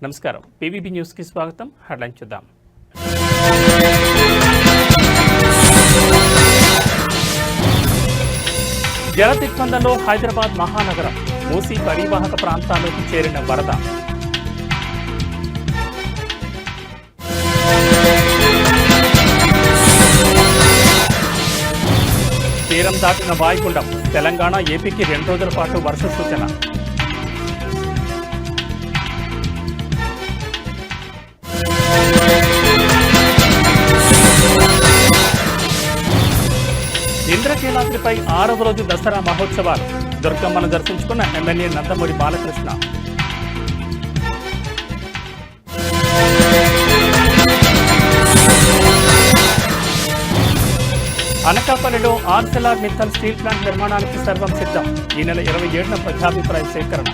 నమస్కారం. పీవీబీ న్యూస్కి స్వాగతం. హెడ్లైన్ చూద్దాం. జల దిగ్బంధంలో హైదరాబాద్ మహానగరం. మూసీ పరివాహక ప్రాంతాల్లోకి చేరిన వరద. తీరం దాటిన వాయుగుండం. తెలంగాణ, ఏపీకి 2 రోజుల పాటు వర్ష సూచన. ఇంద్రకీలాద్రిపై 6వ రోజు దసరా మహోత్సవాలు. దుర్గమ్మను దర్శించుకున్న ఎమ్మెల్యే నందమూరి బాలకృష్ణ. అనకాపల్లిలో ఆర్సెలార్ మిత్తల్ స్టీల్ ప్లాంట్ నిర్మాణానికి సర్వం సిద్ధం. ఈ నెల 27న ప్రజాభిప్రాయ సేకరణ.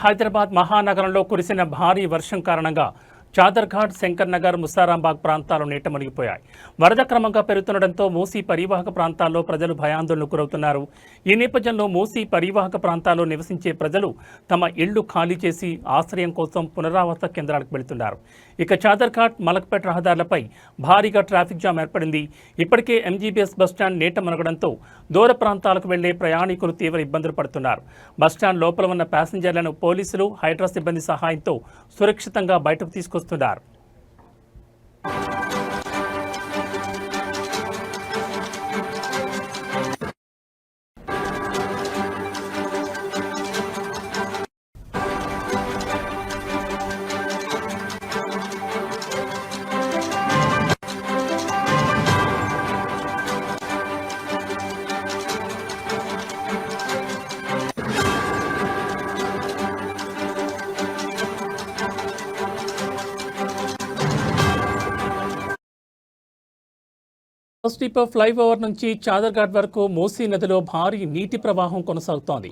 హైదరాబాద్ మహానగరంలో కురిసిన భారీ వర్షం కారణంగా చాదర్ఘాట్, శంకర్ నగర్, ముసారాంబాగ్ ప్రాంతాలు నీట మునిగిపోయాయి. వరద క్రమంగా పెరుగుతుండటంతో మూసీ పరివాహక ప్రాంతాల్లో ప్రజలు భయాందోళనకు గురవుతున్నారు. ఈ నేపథ్యంలో మూసీ పరివాహక ప్రాంతాల్లో నివసించే ప్రజలు తమ ఇళ్లు ఖాళీ చేసి ఆశ్రయం కోసం పునరావాస కేంద్రాలకు వెళుతున్నారు. ఇక చాదర్ఘాట్, మలక్పేట్ రహదారులపై భారీగా ట్రాఫిక్ జామ్ ఏర్పడింది. ఇప్పటికే ఎంజీబీఎస్ బస్టాండ్ నీట మునగడంతో దూర ప్రాంతాలకు వెళ్లే ప్రయాణికులు తీవ్ర ఇబ్బందులు పడుతున్నారు. బస్టాండ్ లోపల ఉన్న ప్యాసింజర్లను పోలీసులు, హైడ్రా సిబ్బంది సహాయంతో సురక్షితంగా బయటకు తీసుకొస్తున్నారు. ఫస్ట్ డిపో ఫ్లైఓవర్ నుంచి చాదర్ఘాట్ వరకు మూసీ నదిలో భారీ నీటి ప్రవాహం కొనసాగుతోంది.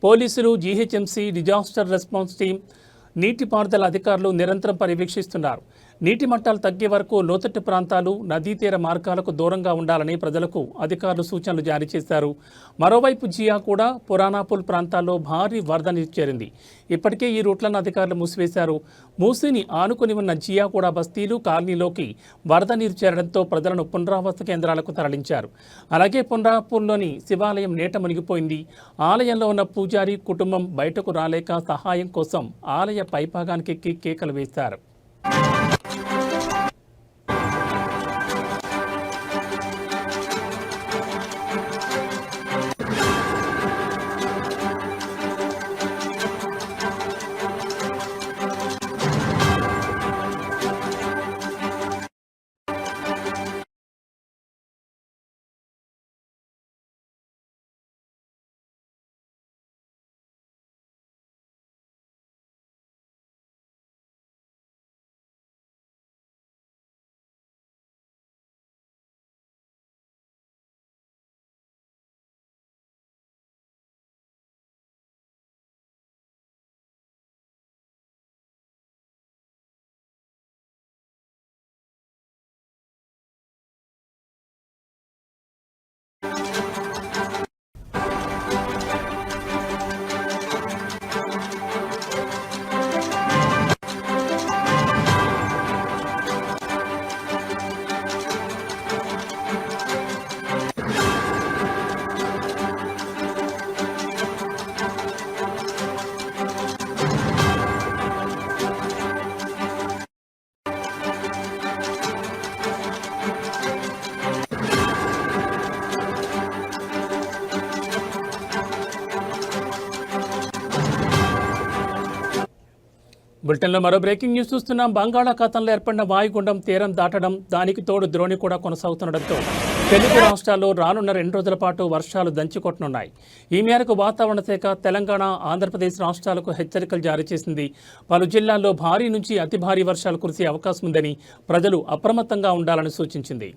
పోలీసులు, జీహెచ్ఎంసీ, డిజాస్టర్ రెస్పాన్స్ టీం, నీటిపారుదల అధికారులు నిరంతరం పర్యవేక్షిస్తున్నారు. నీటి మట్టాలు తగ్గే వరకు లోతట్టు ప్రాంతాలు, నదీ తీర మార్గాలకు దూరంగా ఉండాలని ప్రజలకు అధికారులు సూచనలు జారీ చేశారు. మరోవైపు జియా కూడా, పురాణాపూల్ ప్రాంతాల్లో భారీ వరద నీరు చేరింది. ఇప్పటికే ఈ రూట్లను అధికారులు మూసివేశారు. మూసీని ఆనుకుని ఉన్న జియా కూడా బస్తీలు, కాలనీలోకి వరద నీరు చేరడంతో ప్రజలను పునరావాస కేంద్రాలకు తరలించారు. అలాగే పురాణాపూల్లోని శివాలయం నీట మునిగిపోయింది. ఆలయంలో ఉన్న పూజారి కుటుంబం బయటకు రాలేక సహాయం కోసం ఆలయ పైభాగానికి ఎక్కి కేకలు వేశారు. బులెటిన్లో మరో బ్రేకింగ్ న్యూస్ చూస్తున్నాం. బంగాళాఖాతంలో ఏర్పడిన వాయుగుండం తీరం దాటడం, దానికి తోడు ద్రోణి కూడా కొనసాగుతుండటంతో తెలుగు రాష్ట్రాల్లో రానున్న 2 రోజుల పాటు వర్షాలు దంచుకొట్టనున్నాయి. ఈ మేరకు వాతావరణ శాఖ తెలంగాణ, ఆంధ్రప్రదేశ్ రాష్ట్రాలకు హెచ్చరికలు జారీ చేసింది. పలు జిల్లాల్లో భారీ నుంచి అతి భారీ వర్షాలు కురిసే అవకాశం ఉందని ప్రజలు అప్రమత్తంగా ఉండాలని సూచించింది.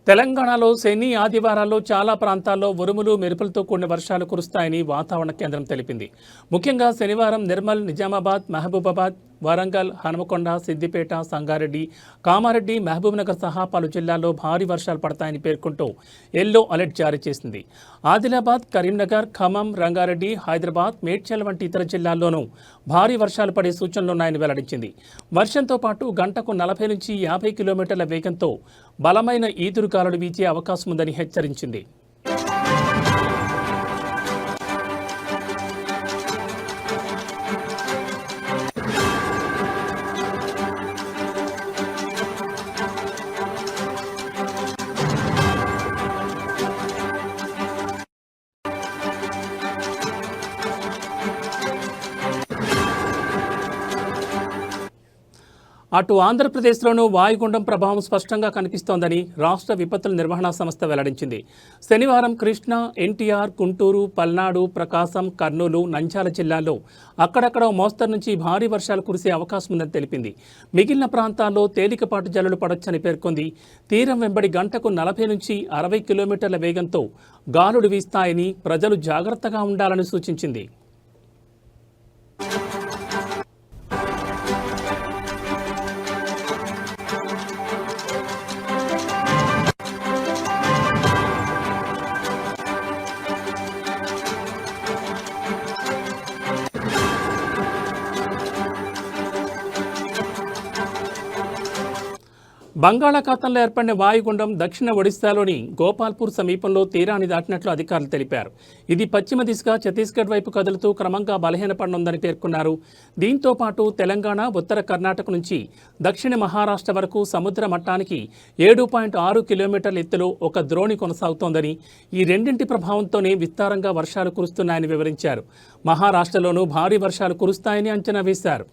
తెలంగాణలో శని, ఆదివారాల్లో చాలా ప్రాంతాల్లో ఉరుములు, మెరుపులతో కూడిన వర్షాలు కురుస్తాయని వాతావరణ కేంద్రం తెలిపింది. ముఖ్యంగా శనివారం నిర్మల్, నిజామాబాద్, మహబూబాబాద్, వరంగల్, హనుమకొండ, సిద్దిపేట, సంగారెడ్డి, కామారెడ్డి, మహబూబ్నగర్ సహా పలు జిల్లాల్లో భారీ వర్షాలు పడతాయని పేర్కొంటూ ఎల్లో అలర్ట్ జారీ చేసింది. ఆదిలాబాద్, కరీంనగర్, ఖమ్మం, రంగారెడ్డి, హైదరాబాద్, మేడ్చల్ వంటి ఇతర జిల్లాల్లోనూ భారీ వర్షాలు పడే సూచనలున్నాయని వెల్లడించింది. వర్షంతో పాటు గంటకు 40 నుంచి 50 కిలోమీటర్ల వేగంతో బలమైన ఈదురుగాలులు వీచే అవకాశం ఉందని హెచ్చరించింది. అటు ఆంధ్రప్రదేశ్లోనూ వాయుగుండం ప్రభావం స్పష్టంగా కనిపిస్తోందని రాష్ట్ర విపత్తుల నిర్వహణ సంస్థ వెల్లడించింది. శనివారం కృష్ణా, ఎన్టీఆర్, గుంటూరు, పల్నాడు, ప్రకాశం, కర్నూలు, నంద్యాల జిల్లాల్లో అక్కడక్కడ మోస్తరు నుంచి భారీ వర్షాలు కురిసే అవకాశం ఉందని తెలిపింది. మిగిలిన ప్రాంతాల్లో తేలికపాటి జల్లులు పడొచ్చని పేర్కొంది. తీరం వెంబడి గంటకు 40 నుంచి 60 కిలోమీటర్ల వేగంతో గాలులు వీస్తాయని ప్రజలు జాగ్రత్తగా ఉండాలని సూచించింది. బంగాళాఖాతంలో ఏర్పడిన వాయుగుండం దక్షిణ ఒడిశాలోని గోపాల్పూర్ సమీపంలో తీరాన్ని దాటినట్లు అధికారులు తెలిపారు. ఇది పశ్చిమ దిశగా ఛత్తీస్గఢ్ వైపు కదులుతూ క్రమంగా బలహీనపడనుందని పేర్కొన్నారు. దీంతో పాటు తెలంగాణ, ఉత్తర కర్ణాటక నుంచి దక్షిణ మహారాష్ట్ర వరకు సముద్ర మట్టానికి 7.6 కిలోమీటర్ల ఎత్తులో ఒక ద్రోణి కొనసాగుతోందని, ఈ రెండింటి ప్రభావంతోనే విస్తారంగా వర్షాలు కురుస్తున్నాయని వివరించారు. మహారాష్ట్రలోనూ భారీ వర్షాలు కురుస్తాయని అంచనా వేశారు.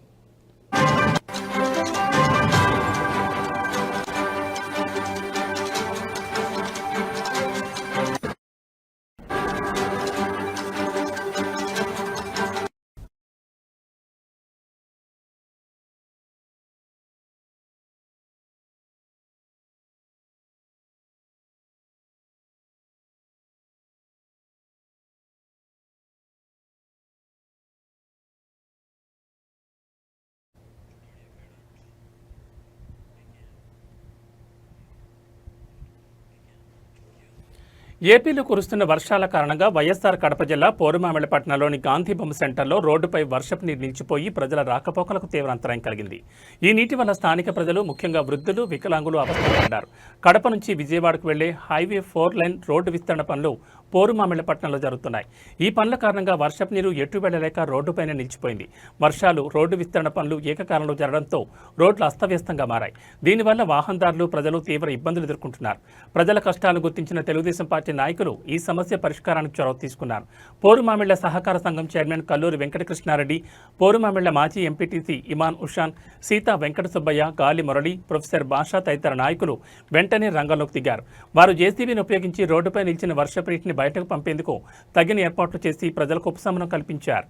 ఏపీలో కురుస్తున్న వర్షాల కారణంగా వైఎస్ఆర్ కడప జిల్లా పోరుమామిళ్లపట్నంలోని గాంధీ బొమ్మ సెంటర్లో రోడ్డుపై వర్షపు నీరు నిలిచిపోయి ప్రజల రాకపోకలకు తీవ్ర అంతరాయం కలిగింది. ఈ నీటి వల్ల స్థానిక ప్రజలు, ముఖ్యంగా వృద్ధులు, వికలాంగులు అవస్థపడ్డారు. కడప నుంచి విజయవాడకు వెళ్లే హైవే 4 లైన్ రోడ్డు విస్తరణ పనులు పోరుమామిళ్లపట్నంలో జరుగుతున్నాయి. ఈ పనుల కారణంగా వర్షపు నీరు ఎటు వెళ్లలేక రోడ్డుపైన నిలిచిపోయింది. వర్షాలు, రోడ్డు విస్తరణ పనులు ఏకకాలంలో జరగడంతో రోడ్లు అస్తవ్యస్తంగా మారాయి. దీనివల్ల వాహనదారులు, ప్రజలు తీవ్ర ఇబ్బందులు ఎదుర్కొంటున్నారు. ప్రజల కష్టాలను గుర్తించిన తెలుగుదేశం పార్టీ నాయకులు ఈ సమస్య పరిష్కారానికి చొరవ తీసుకున్నారు. పోరుమామిళ్ల సహకార సంఘం చైర్మన్ కల్లూరి వెంకటకృష్ణారెడ్డి, పోరుమామిళ్ల మాజీ ఎంపీటీసీ ఇమాన్ ఉషాన్, సీతా వెంకట సుబ్బయ్య, గాలి మురళి, ప్రొఫెసర్ భాషా తదితర నాయకులు వెంటనే రంగంలోకి దిగారు. వారు జేసీబీని ఉపయోగించి రోడ్డుపై నిలిచిన వర్షపు నీటిని బయటకు పంపేందుకు తగిన ఏర్పాట్లు చేసి ప్రజలకు ఉపశమనం కల్పించారు.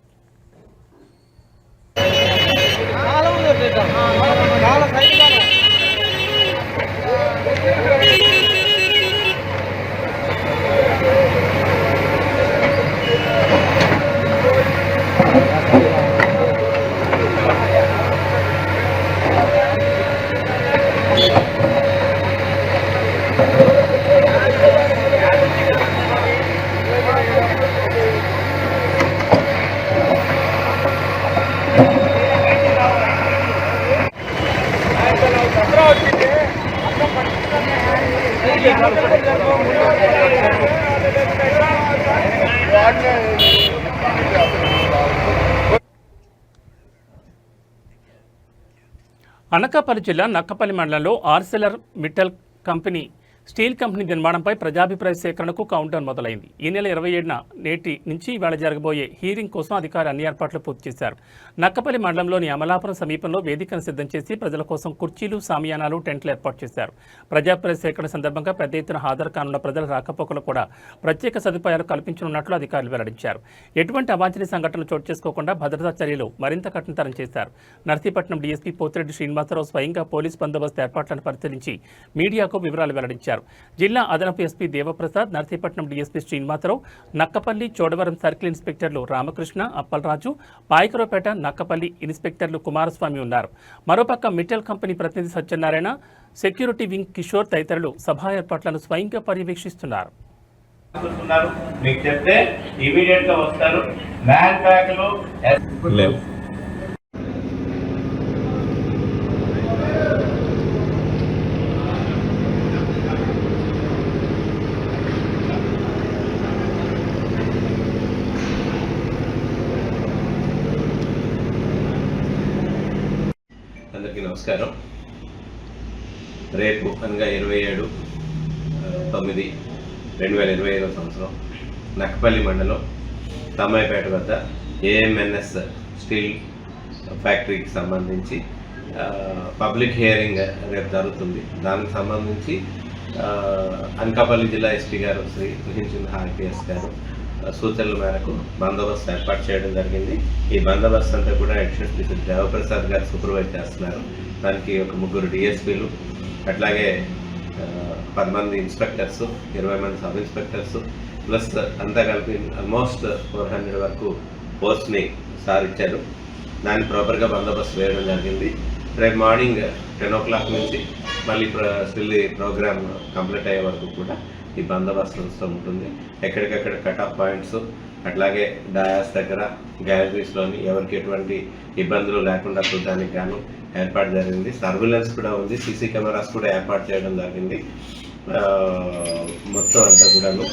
అనకాపల్లి జిల్లా నక్కపల్లి మండలంలో Arcelor Mittal company steel company నిర్మాణంపై ప్రజాభిప్రాయ సేకరణకు కౌంటర్ మొదలైంది. ఈ నెల 27న నేటి నుంచి ఇవాళ జరగబోయే హీరింగ్ కోసం అధికారులు అన్ని ఏర్పాట్లు పూర్తి చేశారు. నక్కపల్లి మండలంలోని అమలాపురం సమీపంలో వేదికను సిద్ధం చేసి ప్రజల కోసం కుర్చీలు, సామియానాలు, టెంట్లు ఏర్పాటు చేశారు. ప్రజాభిప్రాయ సేకరణ సందర్భంగా పెద్ద ఎత్తున హాజరు కానున్న ప్రజల రాకపోకలు కూడా ప్రత్యేక సదుపాయాలు కల్పించనున్నట్లు అధికారులు వెల్లడించారు. ఎటువంటి అవాంఛనీయ సంఘటనలు చోటు చేసుకోకుండా భద్రతా చర్యలు మరింత కఠినతరం చేశారు. నర్సీపట్నం డీఎస్పీ పోతిరెడ్డి శ్రీనివాసరావు స్వయంగా పోలీస్ బందోబస్తు ఏర్పాట్లను పరిశీలించి మీడియాకు వివరాలు వెల్లడించారు. జిల్లా అదనపు SP Devaprasad, Narsipatnam DSP Srinivasarao, Nakkapalli, Chodavaram circle ఇన్స్పెక్టర్లు రామకృష్ణ, అప్పలరాజు, పాయకరావుపేట, నక్కపల్లి ఇన్స్పెక్టర్లు కుమారస్వామి ఉన్నారు. మరోపక్క మిట్టల్ కంపెనీ ప్రతినిధి సత్యనారాయణ, సెక్యూరిటీ వింగ్ కిషోర్ తదితరులు సభా ఏర్పాట్లను స్వయంగా పర్యవేక్షిస్తున్నారు. మీకు చెప్తే ఇమీడియట్ గా వస్తారు. ల్యాండ్ బ్యాగ్లు అందరికీ నమస్కారం. రేపు అనగా 27/9/2025 సంవత్సరం నక్కపల్లి మండలం తమ్మాయిపేట వద్ద ఏఎంఎన్ఎస్ స్టీల్ ఫ్యాక్టరీకి సంబంధించి పబ్లిక్ హియరింగ్ రేపు జరుగుతుంది. దానికి సంబంధించి అనకాపల్లి జిల్లా ఎస్పీ గారు శ్రీ హించింద్ ఆర్పిఎస్ గారు సూచనల మేరకు బందోబస్తు ఏర్పాటు చేయడం జరిగింది. ఈ బందోబస్తు అంతా కూడా అడిషనల్ స్పీకర్ దేవప్రసాద్ గారు సూపర్వైజ్ చేస్తున్నారు. దానికి ఒక 3 డిఎస్పీలు, అట్లాగే 10 మంది ఇన్స్పెక్టర్స్, 20 మంది సబ్ ఇన్స్పెక్టర్స్, ప్లస్ అంతా కలిపి ఆల్మోస్ట్ 400 వరకు పోస్ట్ని సార్ ఇచ్చారు. దాన్ని ప్రాపర్గా బందోబస్తు వేయడం జరిగింది. రేపు మార్నింగ్ 10 o'clock నుంచి మళ్ళీ స్టిల్ ప్రోగ్రామ్ కంప్లీట్ అయ్యే వరకు కూడా ఈ బందోబస్తు ఉంటుంది. ఎక్కడికక్కడ కట్ ఆఫ్ పాయింట్స్, అట్లాగే డయాస్ దగ్గర, గ్యాలరీస్లోని ఎవరికి ఎటువంటి ఇబ్బందులు లేకుండా చూడడానికి గాను ఏర్పాటు జరిగింది. సర్వేలెన్స్ కూడా ఉంది, సీసీ కెమెరాస్ కూడా ఏర్పాటు చేయడం జరిగింది. మొత్తం అంతా కూడాను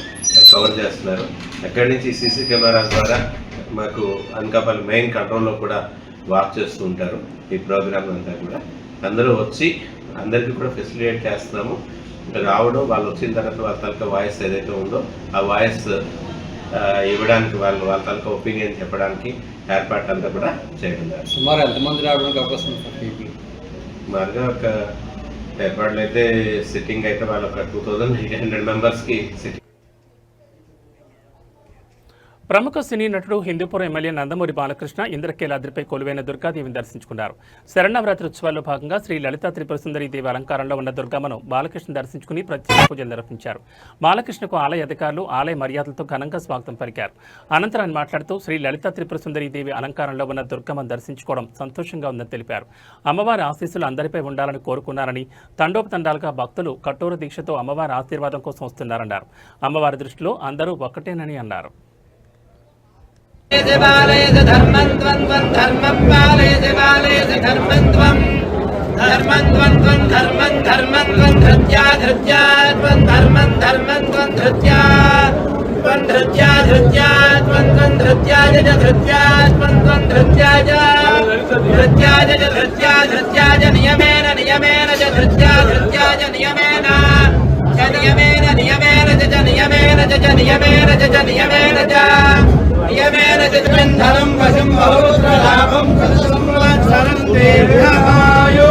కవర్ చేస్తున్నారు. అక్కడి నుంచి సీసీ కెమెరాస్ ద్వారా మాకు అనకాపల్లి మెయిన్ కంట్రోల్లో కూడా వాక్ చేస్తూ ఉంటారు. ఈ ప్రోగ్రామ్ అంతా కూడా అందరూ వచ్చి అందరికీ కూడా ఫెసిలిటేట్ చేస్తున్నాము. రావడం, వాళ్ళు వచ్చిన తర్వాత వాళ్ళ తాలూకా వాయిస్ ఏదైతే ఉందో ఆ వాయిస్ ఇవ్వడానికి, వాళ్ళ తాలూకా ఒపీనియన్ చెప్పడానికి ఏర్పాటు అంతా కూడా చేయడం జరిగింది. సుమారు ఎంతమంది రావడానికి అవకాశం ఉంది? సుమారుగా ఒక ఏర్పాట్లు అయితే సిట్టింగ్ అయితే వాళ్ళు ఒక 2800 మెంబర్స్కి సిట్టింగ్. ప్రముఖ సినీ నటుడు హిందూపురం ఎమ్మెల్యే నందమూరి బాలకృష్ణ ఇంద్రకీలాద్రిపై కొలువైన దుర్గాదేవిని దర్శించుకున్నారు. శరన్నవరాత్రి ఉత్సవాల్లో భాగంగా శ్రీ లలితా త్రిపుర సుందరి దేవి అలంకారంలో ఉన్న దుర్గమ్మను బాలకృష్ణ దర్శించుకుని ప్రత్యేక పూజలు నిర్వహించారు. బాలకృష్ణకు ఆలయ అధికారులు ఆలయ మర్యాదలతో ఘనంగా స్వాగతం పలికారు. అనంతరం ఆయన మాట్లాడుతూ శ్రీ లలితా త్రిపుర సుందరి దేవి అలంకారంలో ఉన్న దుర్గమ్మను దర్శించుకోవడం సంతోషంగా ఉందని తెలిపారు. అమ్మవారి ఆశీస్సులు అందరిపై ఉండాలని కోరుకున్నారని, తండోపతండాలుగా భక్తులు కఠోర దీక్షతో అమ్మవారి ఆశీర్వాదం కోసం వస్తున్నారన్నారు. అమ్మవారి దృష్టిలో అందరూ ఒక్కటేనని అన్నారు. ధర్మంత్వం ధర్మం పాలయతి పాలయతి ధర్మంత్వం ధర్మంత్వం ధర్మం ధర్మంత్వం ధృత్యా ధృత్యాత్వం ధర్మం ధర్మంత్వం ధృత్యా త్వం ధృత్యా ధృత్యాత్వం ధృత్యాయ ధృత్యాత్వం ధృత్యాయ ధృత్యాయ ధృత్యాయ నియమేన నియమేన ధృత్యా ధృత్యాయ నియమేన నియమేన నియమేన నియమేన నియమేన నియమేన నియమేన ధనం వశం బహులాభం సంవత్సరం దేవాయో.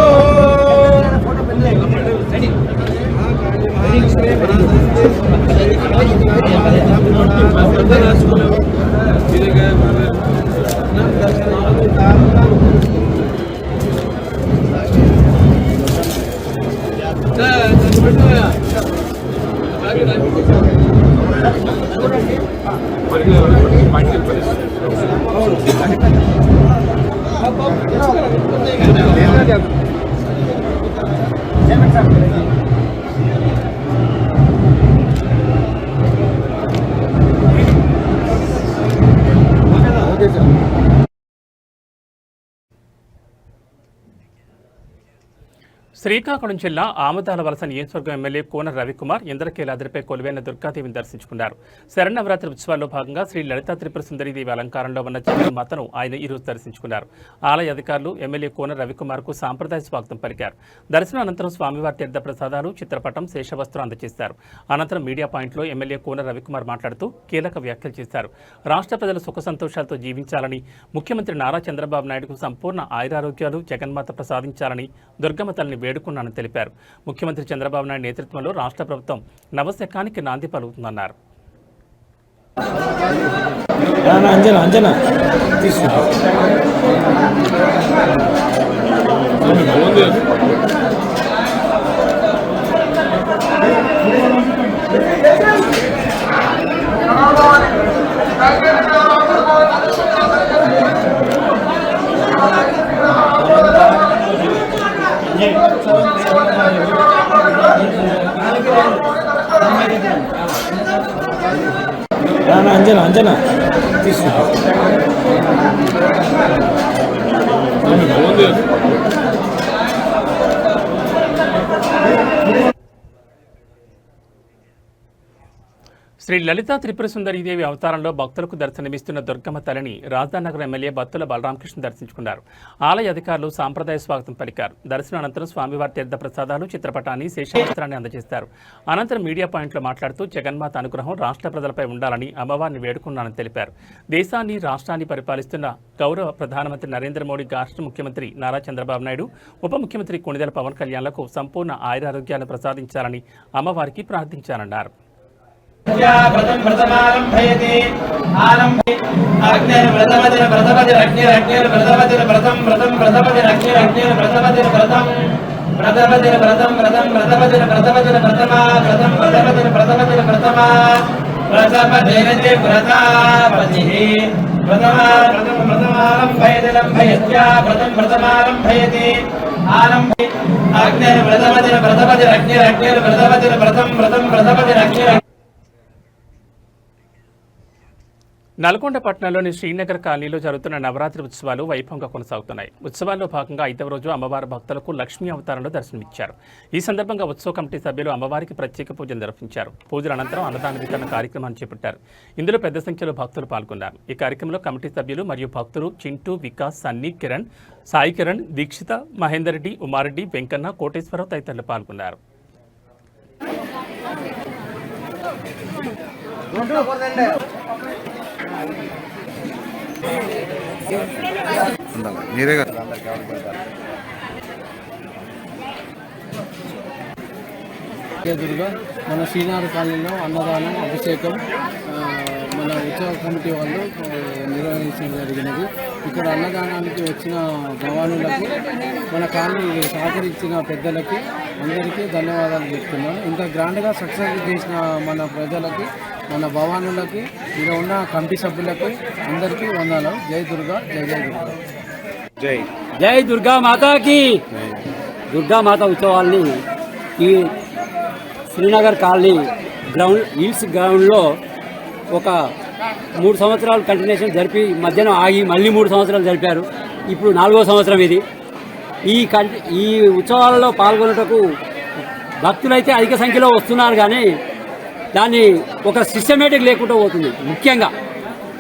శ్రీకాకుళం జిల్లా ఆమదాల వలస నియోజకవర్గం ఎమ్మెల్యే కోన రవికుమార్ ఇంద్రకీలాద్రిపై కొలువైన దుర్గాదేవిని దర్శించుకున్నారు. శరన్నవరాత్రి ఉత్సవాల్లో భాగంగా శ్రీ లలితా త్రిపుర సుందరీదేవి అలంకారంలో ఉన్న జగన్మాతను ఆయన ఈరోజు దర్శించుకున్నారు. ఆలయ అధికారులు ఎమ్మెల్యే కోన రవికుమార్కు సాంప్రదాయ స్వాగతం పలికారు. దర్శనం అనంతరం స్వామివారి తీర్థ ప్రసాదాలు, చిత్రపటం, శేషవస్త్రం అందజేశారు. అనంతరం మీడియా పాయింట్లో ఎమ్మెల్యే కోన రవికుమార్ మాట్లాడుతూ కీలక వ్యాఖ్యలు చేశారు. రాష్ట్ర ప్రజలు సుఖ సంతోషాలతో జీవించాలని, ముఖ్యమంత్రి నారా చంద్రబాబు నాయుడుకు సంపూర్ణ ఆయురారోగ్యాలు జగన్మాత ప్రసాదించాలని దుర్గమ్మ తల్లిని వేడుకున్నానని తెలిపారు. ముఖ్యమంత్రి చంద్రబాబు నాయుడు నేతృత్వంలో రాష్ట్ర ప్రభుత్వం నవశకానికి నాంది పలుకుతుందన్నారు. అంజనా శ్రీ లలితా త్రిపుర సుందరీదేవి అవతారంలో భక్తులకు దర్శనమిస్తున్న దుర్గమ్మ తల్లిని రాజధానగర్ ఎమ్మెల్యే బత్తుల బలరామకృష్ణ దర్శించుకున్నారు. ఆలయ అధికారులు సాంప్రదాయ స్వాగతం పలికారు. దర్శనం అనంతరం స్వామివారి తీర్థ ప్రసాదాలు, చిత్రపటాన్ని, శేషవస్త్రాన్ని అందజేస్తారు. అనంతరం మీడియా పాయింట్లో మాట్లాడుతూ జగన్మాత అనుగ్రహం రాష్ట్ర ప్రజలపై ఉండాలని అమ్మవారిని వేడుకున్నానని తెలిపారు. దేశాన్ని, రాష్ట్రాన్ని పరిపాలిస్తున్న గౌరవ ప్రధానమంత్రి నరేంద్ర మోడీ, రాష్ట్ర ముఖ్యమంత్రి నారా చంద్రబాబు నాయుడు, ఉప ముఖ్యమంత్రి కొణిదెల పవన్ కళ్యాణ్లకు సంపూర్ణ ఆయురారోగ్యాలను ప్రసాదించాలని అమ్మవారికి ప్రార్థించారన్నారు. వ్రతమారంభయతే ఆరంభే అగ్నిర్ వ్రతవదిన వ్రతవదిన అగ్నిర్ వ్రతవదిన వ్రతం వ్రతం వ్రతవదిన అగ్నిర్ వ్రతవదిన వ్రతం వ్రతవదిన వ్రతం వ్రతం వ్రతవదిన వ్రతవదిన వ్రతమా వ్రతం వ్రతవదిన వ్రతవదిన వ్రతమా వ్రతపదేనతే వ్రతాపతిః వ్రతమా వ్రతం వ్రతమారంభయతే లంభయత్యా వ్రతం వ్రతమారంభయతే ఆరంభే అగ్నిర్ వ్రతవదిన వ్రతవదిన అగ్నిర్ వ్రతవదిన వ్రతం వ్రతం వ్రతవదిన అగ్నిర్. నల్గొండ పట్టణంలోని శ్రీనగర్ కాలనీలో జరుగుతున్న నవరాత్రి ఉత్సవాలు వైభవంగా కొనసాగుతున్నాయి. ఉత్సవాల్లో భాగంగా 5వ రోజు అమ్మవారి భక్తులకు లక్ష్మీ అవతారంలో దర్శనమిచ్చారు. ఈ సందర్భంగా ఉత్సవ కమిటీ సభ్యులు అమ్మవారికి ప్రత్యేక పూజలు నిర్వహించారు. పూజల అనంతరం అన్నదాన వితరణ కార్యక్రమాన్ని చేపట్టారు. ఇందులో పెద్ద సంఖ్యలో భక్తులు పాల్గొన్నారు. ఈ కార్యక్రమంలో కమిటీ సభ్యులు మరియు భక్తులు చింటూ, వికాస్, సన్నీ, కిరణ్, సాయి కిరణ్, దీక్షిత, మహేందర్ రెడ్డి, ఉమారెడ్డి, వెంకన్న, కోటేశ్వరరావు తదితరులు పాల్గొన్నారు. మీరే దుర్గా మన శ్రీనగర్ కాలనీలో అన్నదానం, అభిషేకం మన ఉత్సవ కమిటీ వాళ్ళు నిర్వహించడం జరిగినది. ఇక్కడ అన్నదానానికి వచ్చిన భవానులకు, మన కాలనీ సహకరించిన పెద్దలకి అందరికీ ధన్యవాదాలు చెప్తున్నాను. ఇంత గ్రాండ్గా సక్సెస్ చేసిన మన ప్రజలకి, మన భవానులకి, ఇక్కడ ఉన్న కమిటీ సభ్యులకు అందరికీ వందనాలు. జై దుర్గా, జై జై దుర్గా. జై జై దుర్గా మాతాకి. దుర్గామాత ఉత్సవాల్ని ఈ శ్రీనగర్ కాలనీ హిల్స్ గ్రౌండ్లో ఒక 3 సంవత్సరాలు కంటిన్యూషన్ జరిపి మధ్యన ఆగి మళ్ళీ 3 సంవత్సరాలు జరిపారు. ఇప్పుడు 4వ సంవత్సరం ఇది. ఈ ఉత్సవాలలో పాల్గొనటకు భక్తులైతే అధిక సంఖ్యలో వస్తున్నారు, కానీ దాన్ని ఒక సిస్టమేటిక్ లేకుండా పోతుంది. ముఖ్యంగా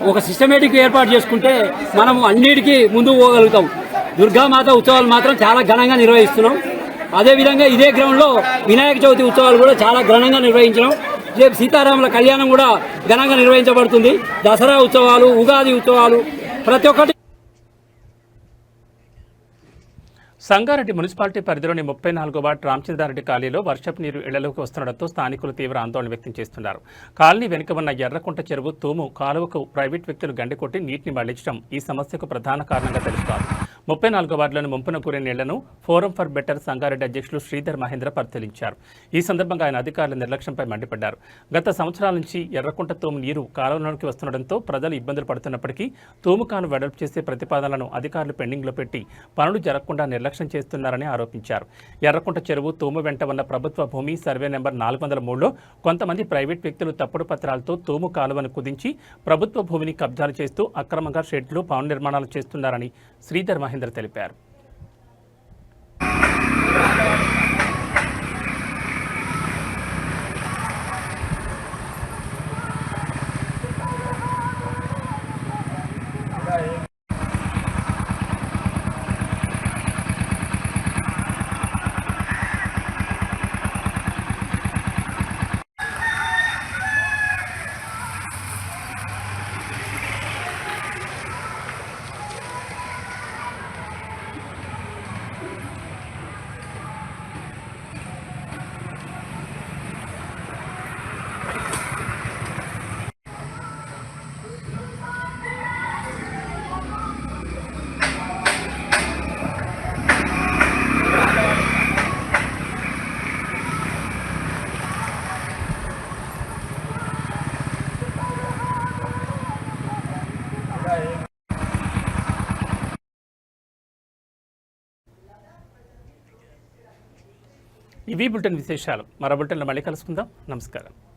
ఒక సిస్టమేటిక్ ఏర్పాటు చేసుకుంటే మనం అన్నిటికీ ముందుకు పోగలుగుతాం. దుర్గామాత ఉత్సవాలు మాత్రం చాలా ఘనంగా నిర్వహిస్తున్నాం. అదేవిధంగా ఇదే గ్రౌండ్లో వినాయక చవితి ఉత్సవాలు కూడా చాలా ఘనంగా నిర్వహించడం. రేపు సీతారాముల కళ్యాణం కూడా ఘనంగా నిర్వహించబడుతుంది. దసరా ఉత్సవాలు, ఉగాది ఉత్సవాలు, ప్రతి ఒక్కటి. సంగారెడ్డి మున్సిపాలిటీ పరిధిలోని 34వ వార్డు రామచంద్రారెడ్డి కాలనీలో వర్షపు నీరు ఇళ్లలోకి వస్తుండటంతో స్థానికులు తీవ్ర ఆందోళన వ్యక్తం చేస్తున్నారు. కాలనీ వెనుక ఉన్న ఎర్రకుంట చెరువు, తూము కాలువకు ప్రైవేట్ వ్యక్తులు గండికొట్టి నీటిని మళ్లించడం ఈ సమస్యకు ప్రధాన కారణంగా తెలుస్తోంది. 34వ వార్డులోని ముంపున గురైన ఇళ్లను ఫోరం ఫర్ బెటర్ సంగారెడ్డి అధ్యక్షులు శ్రీధర్ మహేంద్ర పరిశీలించారు. ఈ సందర్భంగా ఆయన అధికారుల నిర్లక్ష్యంపై మండిపడ్డారు. గత సంవత్సరాల నుంచి ఎర్రకుంట తూము నీరు కాలువలోకి వస్తుండటంతో ప్రజలు ఇబ్బందులు పడుతున్నప్పటికీ తూము కాను వెడల్పు చేసే ప్రతిపాదనలను అధికారులు పెండింగ్లో పెట్టి పనులు జరగకుండా నిర్లక్ష్యం చేస్తున్నారని ఆరోపించారు. ఎర్రకుంట చెరువు, తూము వెంట ఉన్న ప్రభుత్వ భూమి సర్వే నెంబర్ 403లో కొంతమంది ప్రైవేట్ వ్యక్తులు తప్పుడు పత్రాలతో తూము కాలువను కుదించి ప్రభుత్వ భూమిని కబ్జాలు చేస్తూ అక్రమంగా షెడ్లు, భవన నిర్మాణాలు చేస్తున్నారని శ్రీధర్ మహేంద్ర తెలిపారు. ఇవి బులెటిన్ విశేషాలు. మరో బులెటిన్లో మళ్ళీ కలుసుకుందాం. నమస్కారం.